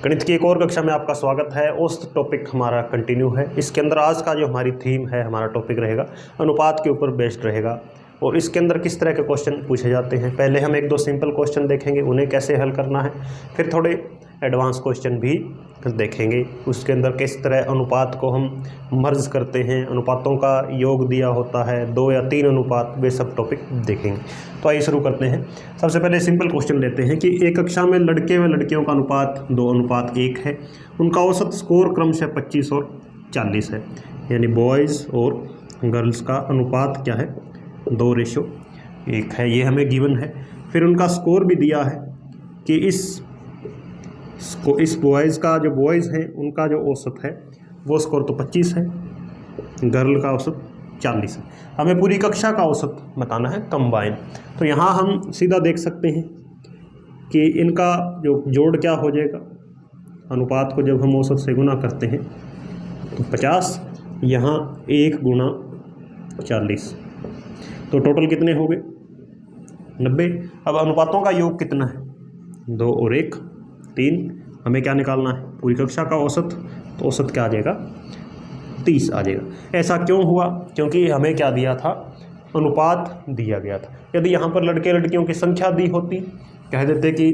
गणित की एक और कक्षा में आपका स्वागत है। औसत टॉपिक हमारा कंटिन्यू है। इसके अंदर आज का जो हमारी थीम है, हमारा टॉपिक रहेगा अनुपात के ऊपर बेस्ड रहेगा। और इसके अंदर किस तरह के क्वेश्चन पूछे जाते हैं, पहले हम एक दो सिंपल क्वेश्चन देखेंगे, उन्हें कैसे हल करना है, फिर थोड़े एडवांस क्वेश्चन भी देखेंगे। उसके अंदर किस तरह अनुपात को हम मर्ज करते हैं, अनुपातों का योग दिया होता है, 2 या 3 अनुपात, वे सब टॉपिक देखेंगे। तो आइए शुरू करते हैं। सबसे पहले सिंपल क्वेश्चन लेते हैं कि एक कक्षा में लड़के व लड़कियों का अनुपात 2:1 है। उनका औसत स्कोर क्रमशः 25 और 40 है। यानी बॉयज़ और गर्ल्स का अनुपात क्या है, 2:1 है। ये हमें गिवन है। फिर उनका स्कोर भी दिया है कि इस बॉयज़ का जो बॉयज़ हैं उनका जो औसत है वो स्कोर तो 25 है, गर्ल का औसत 40 है। हमें पूरी कक्षा का औसत बताना है कंबाइन। तो यहाँ हम सीधा देख सकते हैं कि इनका जो जोड़ क्या हो जाएगा, अनुपात को जब हम औसत से गुना करते हैं तो 50, यहाँ 1 गुणा 40, तो टोटल कितने हो गए, 90। अब अनुपातों का योग कितना है, 2 और 1 3। हमें क्या निकालना है, पूरी कक्षा का औसत। तो औसत क्या आ जाएगा, 30 आ जाएगा। ऐसा क्यों हुआ, क्योंकि हमें क्या दिया था, अनुपात दिया गया था। यदि यहाँ पर लड़के लड़कियों की संख्या दी होती, कह देते कि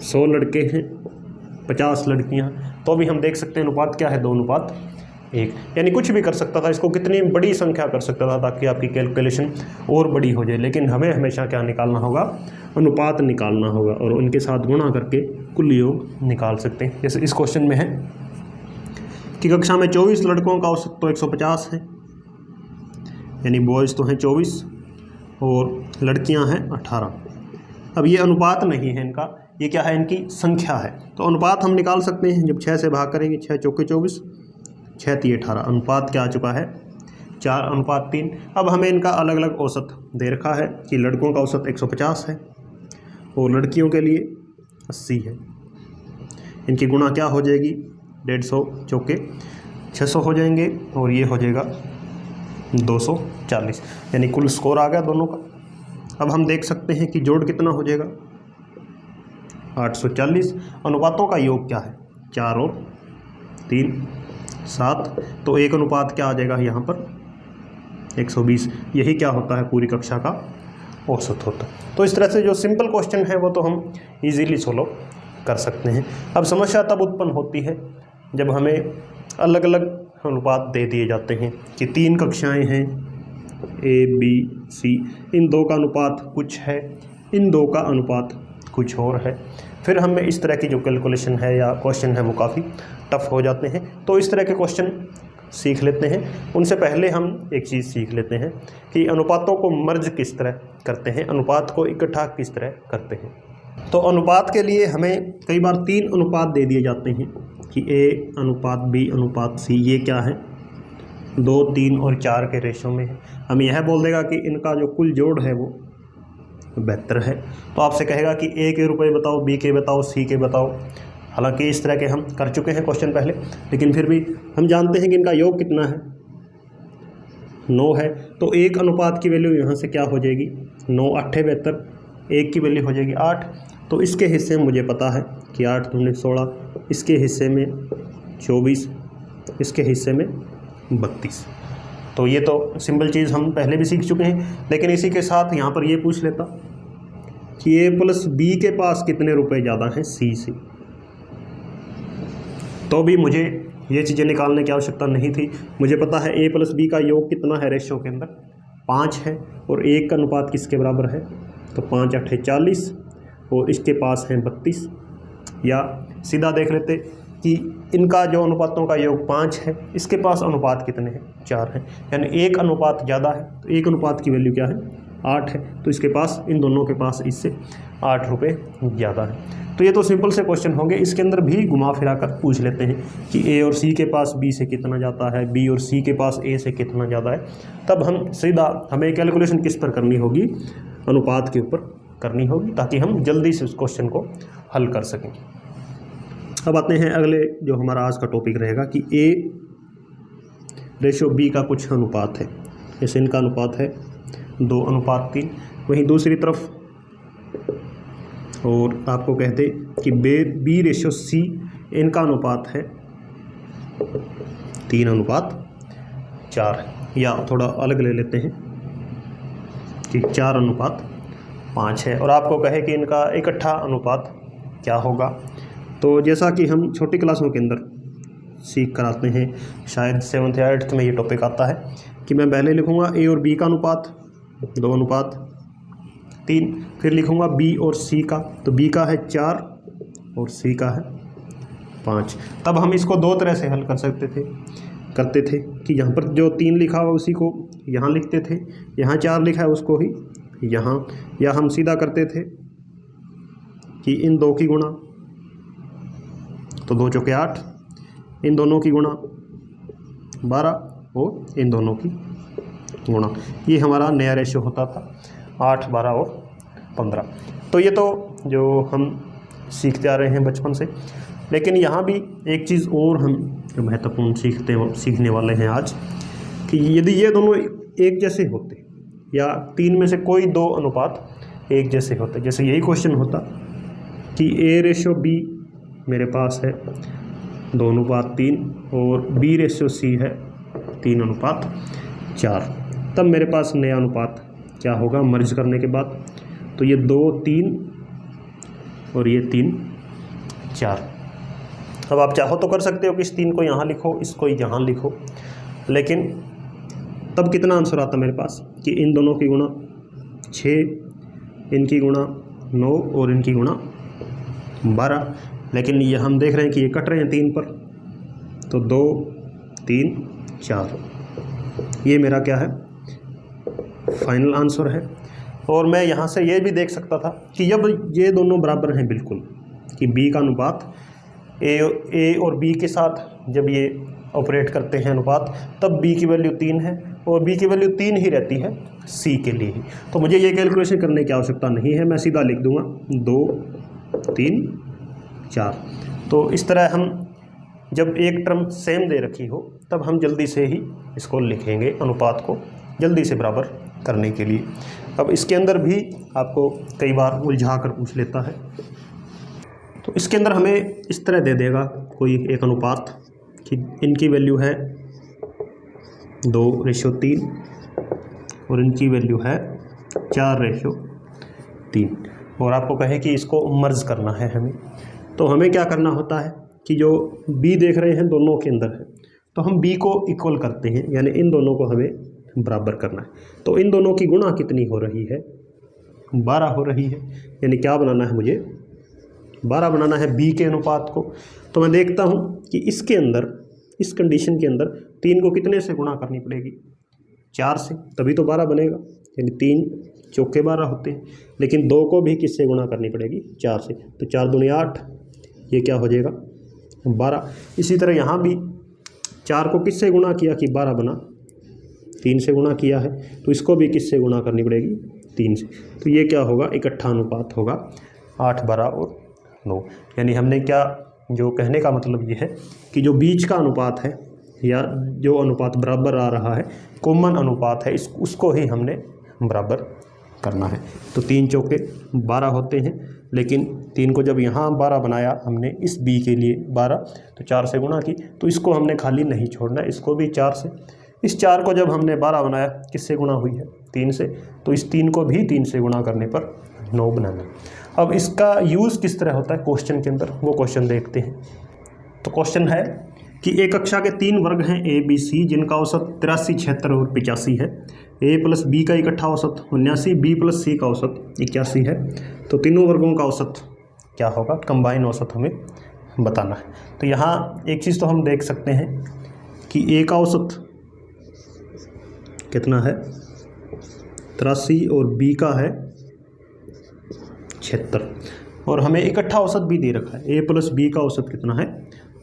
100 लड़के हैं 50 लड़कियाँ, तो भी हम देख सकते हैं अनुपात क्या है, 2:1। यानी कुछ भी कर सकता था, इसको कितनी बड़ी संख्या कर सकता था ताकि आपकी कैलकुलेशन और बड़ी हो जाए। लेकिन हमें हमेशा क्या निकालना होगा, अनुपात निकालना होगा और उनके साथ गुणा करके कुल योग निकाल सकते हैं। जैसे इस क्वेश्चन में है कि कक्षा में 24 लड़कों का औसत तो 150 है, यानी बॉयज़ तो हैं 24 और लड़कियां हैं 18। अब ये अनुपात नहीं है इनका, ये क्या है, इनकी संख्या है। तो अनुपात हम निकाल सकते हैं, जब 6 से भाग करेंगे, 6 चौके 24, 6 तिये 18, अनुपात क्या आ चुका है, 4:3। अब हमें इनका अलग अलग औसत दे रखा है कि लड़कों का औसत 150 है और लड़कियों के लिए 80 है। इनकी गुणा क्या हो जाएगी, 150 चौके 600 हो जाएंगे और ये हो जाएगा 240, यानी कुल स्कोर आ गया दोनों का। अब हम देख सकते हैं कि जोड़ कितना हो जाएगा, 840। अनुपातों का योग क्या है, 4 और 3 7, तो एक अनुपात क्या आ जाएगा यहाँ पर, 120। यही क्या होता है, पूरी कक्षा का औसत होता है। तो इस तरह से जो सिंपल क्वेश्चन है वो तो हम इजीली सोल्व कर सकते हैं। अब समस्या तब उत्पन्न होती है जब हमें अलग अलग अनुपात दे दिए जाते हैं कि 3 कक्षाएं हैं, A B C, इन 2 का अनुपात कुछ है, इन 2 का अनुपात कुछ और है। फिर हमें इस तरह की जो कैलकुलेशन है या क्वेश्चन है वो काफ़ी टफ हो जाते हैं। तो इस तरह के क्वेश्चन सीख लेते हैं। उनसे पहले हम एक चीज़ सीख लेते हैं कि अनुपातों को मर्ज किस तरह करते हैं, अनुपात को इकट्ठा किस तरह करते हैं। तो अनुपात के लिए हमें कई बार 3 अनुपात दे दिए जाते हैं कि A अनुपात B अनुपात C, ये क्या है, 2 3 और 4 के रेशो में है। हम यह बोल देगा कि इनका जो कुल जोड़ है वो 72 है। तो आपसे कहेगा कि A के रुपए बताओ, B के बताओ, C के बताओ। हालांकि इस तरह के हम कर चुके हैं क्वेश्चन पहले, लेकिन फिर भी हम जानते हैं कि इनका योग कितना है, 9 है। तो 1 अनुपात की वैल्यू यहाँ से क्या हो जाएगी, 9 8 72, 1 की वैल्यू हो जाएगी 8। तो इसके हिस्से में मुझे पता है कि 8 दूनी 16, इसके हिस्से में 24, इसके हिस्से में 32। तो ये तो सिंपल चीज़ हम पहले भी सीख चुके हैं। लेकिन इसी के साथ यहाँ पर ये पूछ लेता कि A + B के पास कितने रुपए ज़्यादा हैं C से, तो भी मुझे ये चीज़ें निकालने की आवश्यकता नहीं थी। मुझे पता है A + B का योग कितना है, रेशो के अंदर 5 है और 1 का अनुपात किसके बराबर है, तो 5 8 40 और इसके पास है 32। या सीधा देख लेते कि इनका जो अनुपातों का योग 5 है, इसके पास अनुपात कितने हैं, 4 है, यानी 1 अनुपात ज़्यादा है। तो 1 अनुपात की वैल्यू क्या है, 8 है। तो इसके पास, इन दोनों के पास इससे 8 रुपये ज़्यादा है। तो ये तो सिंपल से क्वेश्चन होंगे। इसके अंदर भी घुमा फिरा कर पूछ लेते हैं कि A और C के पास B से कितना ज़्यादा है, B और C के पास A से कितना ज़्यादा है। तब हम सीधा, हमें कैलकुलेशन किस पर करनी होगी, अनुपात के ऊपर करनी होगी, ताकि हम जल्दी से उस क्वेश्चन को हल कर सकें। अब आते हैं अगले जो हमारा आज का टॉपिक रहेगा कि A/B का कुछ अनुपात है। जैसे इनका अनुपात है 2:3, वहीं दूसरी तरफ और आपको कहते कि B/C इनका अनुपात है 3:4 है, या थोड़ा अलग ले लेते हैं कि 4:5 है, और आपको कहे कि इनका इकट्ठा अनुपात क्या होगा। तो जैसा कि हम छोटी क्लासों के अंदर सीख कर आते हैं, शायद 7th या 8th में ये टॉपिक आता है कि मैं पहले लिखूँगा A और B का अनुपात 2:3, फिर लिखूँगा B और C का, तो B का है 4 और C का है 5। तब हम इसको दो तरह से हल करते थे कि यहाँ पर जो 3 लिखा हुआ उसी को यहाँ लिखते थे, यहाँ 4 लिखा है उसको ही यहाँ, या हम सीधा करते थे कि इन दो की गुणा, तो 2 चौके 8, इन दोनों की गुणा 12 और इन दोनों की गुणा, ये हमारा नया रेशियो होता था 8, 12 और 15। तो ये तो जो हम सीखते आ रहे हैं बचपन से, लेकिन यहाँ भी एक चीज़ और हम जो महत्वपूर्ण सीखने वाले हैं आज, कि यदि ये दोनों एक जैसे होते या 3 में से कोई 2 अनुपात एक जैसे होते, जैसे यही क्वेश्चन होता कि A/B मेरे पास है 2:3 और B/C है 3:4, तब मेरे पास नया अनुपात क्या होगा मर्ज करने के बाद, तो ये 2, 3 और ये 3, 4। अब आप चाहो तो कर सकते हो कि इस 3 को यहाँ लिखो, इसको यहाँ लिखो, लेकिन तब कितना आंसर आता मेरे पास कि इन दोनों की गुणा 6, इनकी गुणा 9 और इनकी गुणा 12। लेकिन ये हम देख रहे हैं कि ये कट रहे हैं 3 पर, तो 2, 3, 4, ये मेरा क्या है फाइनल आंसर है। और मैं यहाँ से ये भी देख सकता था कि जब ये दोनों बराबर हैं बिल्कुल, कि B का अनुपात A और B के साथ जब ये ऑपरेट करते हैं अनुपात, तब B की वैल्यू 3 है और B की वैल्यू 3 ही रहती है C के लिए ही। तो मुझे ये कैलकुलेशन करने की आवश्यकता नहीं है, मैं सीधा लिख दूंगा 2, 3, 4। तो इस तरह हम जब एक टर्म सेम दे रखी हो तब हम जल्दी से ही इसको लिखेंगे, अनुपात को जल्दी से बराबर करने के लिए। अब इसके अंदर भी आपको कई बार उलझा कर पूछ लेता है, तो इसके अंदर हमें इस तरह दे देगा कोई एक अनुपात कि इनकी वैल्यू है 2/3 और इनकी वैल्यू है 4/3, और आपको कहे कि इसको मर्ज करना है हमें। तो हमें क्या करना होता है कि जो B देख रहे हैं दोनों के अंदर है, तो हम B को इक्वल करते हैं, यानी इन दोनों को हमें बराबर करना है। तो इन दोनों की गुणा कितनी हो रही है 12 हो रही है, यानी क्या बनाना है मुझे 12 बनाना है B के अनुपात को। तो मैं देखता हूँ कि इसके अंदर इस कंडीशन के अंदर 3 को कितने से गुणा करनी पड़ेगी 4 से, तभी तो 12 बनेगा, यानी 3 चौके 12 होते हैं, लेकिन 2 को भी किससे गुणा करनी पड़ेगी 4 से, तो 4 दूनी 8, ये क्या हो जाएगा 12। इसी तरह यहाँ भी 4 को किससे गुणा किया कि 12 बना, 3 से गुणा किया है, तो इसको भी किससे गुणा करनी पड़ेगी 3 से, तो ये क्या होगा इकट्ठा अनुपात होगा 8, 12 और 9। यानी हमने क्या, जो कहने का मतलब ये है कि जो बीच का अनुपात है या जो अनुपात बराबर आ रहा है, कॉमन अनुपात है, उसको ही हमने बराबर करना है। तो 3 चौके 12 होते हैं, लेकिन 3 को जब यहाँ 12 बनाया हमने इस B के लिए 12, तो 4 से गुणा की, तो इसको हमने खाली नहीं छोड़ना, इसको भी 4 से। इस 4 को जब हमने 12 बनाया किससे गुणा हुई है 3 से, तो इस 3 को भी 3 से गुणा करने पर 9 बनाना। अब इसका यूज़ किस तरह होता है क्वेश्चन के अंदर, वो क्वेश्चन देखते हैं। तो क्वेश्चन है कि एक कक्षा के 3 वर्ग हैं ABC, जिनका औसत 83, 76 और 85 है। A प्लस B का इकट्ठा औसत 79, B प्लस C का औसत 81 है। तो तीनों वर्गों का औसत क्या होगा, कंबाइन औसत हमें बताना है। तो यहाँ एक चीज़ तो हम देख सकते हैं कि A का औसत कितना है 83 और B का है 76, और हमें इकट्ठा औसत भी दे रखा है, A प्लस B का औसत कितना है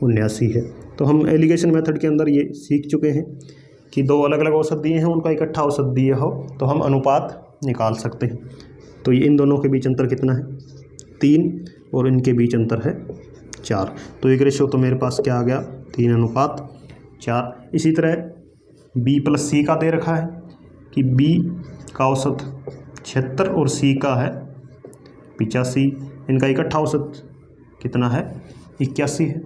79 है। तो हम एलिगेशन मेथड के अंदर ये सीख चुके हैं कि 2 अलग अलग औसत दिए हैं, उनका इकट्ठा औसत दिया हो तो हम अनुपात निकाल सकते हैं। तो ये इन दोनों के बीच अंतर कितना है 3 और इनके बीच अंतर है 4, तो एक रेशो तो मेरे पास क्या आ गया 3:4। इसी तरह B प्लस C का दे रखा है कि B का औसत 76 और C का है 85, इनका इकट्ठा औसत कितना है, 81 है।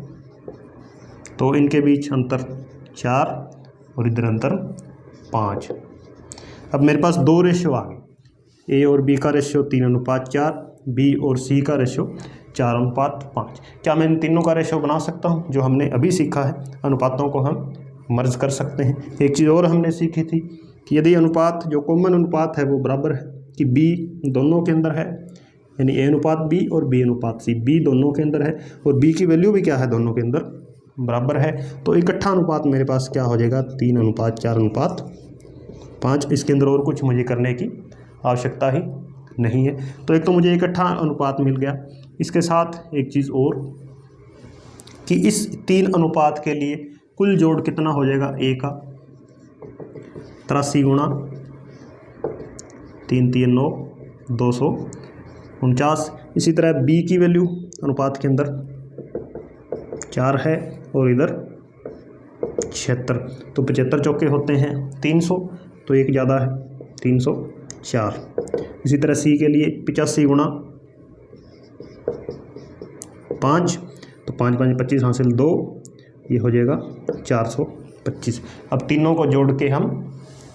तो इनके बीच अंतर 4 और इधर अंतर 5। अब मेरे पास 2 रेशियो आ गए, ए और बी का रेशियो 3:4, बी और सी का रेशियो 4:5। क्या मैं इन तीनों का रेशियो बना सकता हूँ? जो हमने अभी सीखा है, अनुपातों को हम मर्ज कर सकते हैं। एक चीज़ और हमने सीखी थी कि यदि अनुपात जो कॉमन अनुपात है वो बराबर है कि बी दोनों के अंदर है, यानी ए अनुपात बी और बी अनुपात सी, बी दोनों के अंदर है और बी की वैल्यू भी क्या है, दोनों के अंदर बराबर है, तो इकट्ठा अनुपात मेरे पास क्या हो जाएगा, 3:4:5। इसके अंदर और कुछ मुझे करने की आवश्यकता ही नहीं है। तो एक तो मुझे इकट्ठा अनुपात मिल गया, इसके साथ एक चीज़ और कि इस 3 अनुपात के लिए कुल जोड़ कितना हो जाएगा, ए का 83 गुणा 3 3 9 249। इसी तरह बी की वैल्यू अनुपात के अंदर 4 है और इधर 76, तो 75 चौके होते हैं 300, तो एक ज़्यादा है 304। इसी तरह सी के लिए 85 गुणा 5, तो 5 5 25 हासिल 2, ये हो जाएगा 425। अब तीनों को जोड़ के हम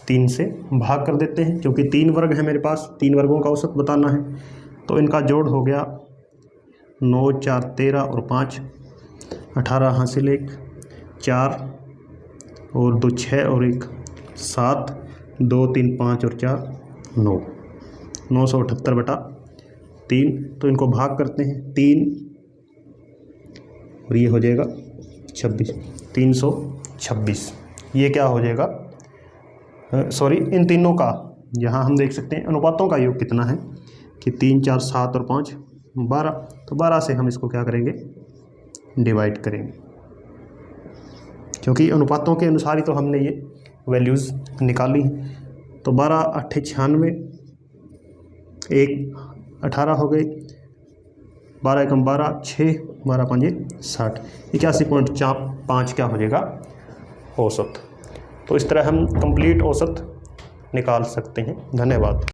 3 से भाग कर देते हैं, क्योंकि 3 वर्ग है मेरे पास, 3 वर्गों का औसत बताना है। तो इनका जोड़ हो गया 9 4 13 और 5 18 हासिल 1 4 और 2 6 और 1 7 2 3 5 और 4 9 978/3। तो इनको भाग करते हैं 3 और ये हो जाएगा 26, 326। ये क्या हो जाएगा, सॉरी इन तीनों का, यहाँ हम देख सकते हैं अनुपातों का योग कितना है कि 3 4 7 और 5 12। तो 12 से हम इसको क्या करेंगे, डिवाइड करेंगे, क्योंकि अनुपातों के अनुसार ही तो हमने ये वैल्यूज़ निकाली हैं। तो 12 8 96, 1 18 हो गए, 12 एकम 12 6 12 5 60, 81.5 क्या हो जाएगा, औसत। तो इस तरह हम कंप्लीट औसत निकाल सकते हैं। धन्यवाद।